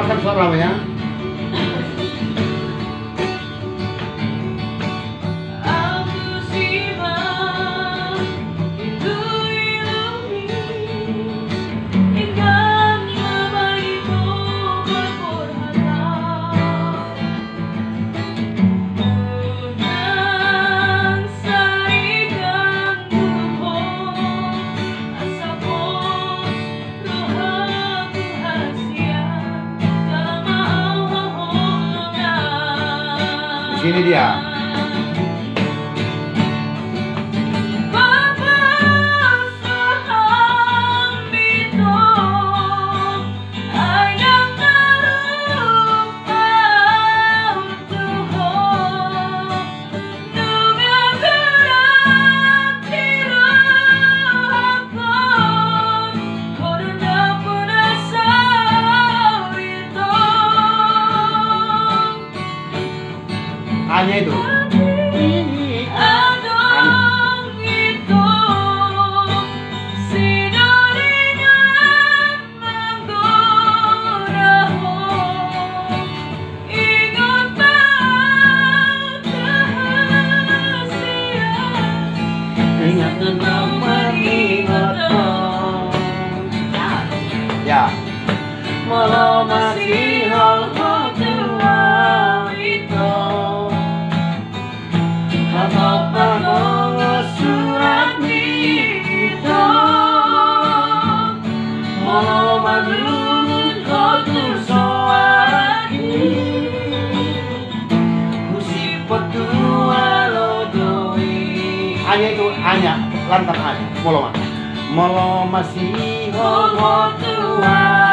keluarkan suara namanya. Ini dia. Hanya itu. Ya. Walau masih hal-hal tua itu, atau pernah surat itu, walau madun kau tersoaki, musik petua lodoi. Hanya itu, hanya lantang hanya, molo masih hal-hal tua.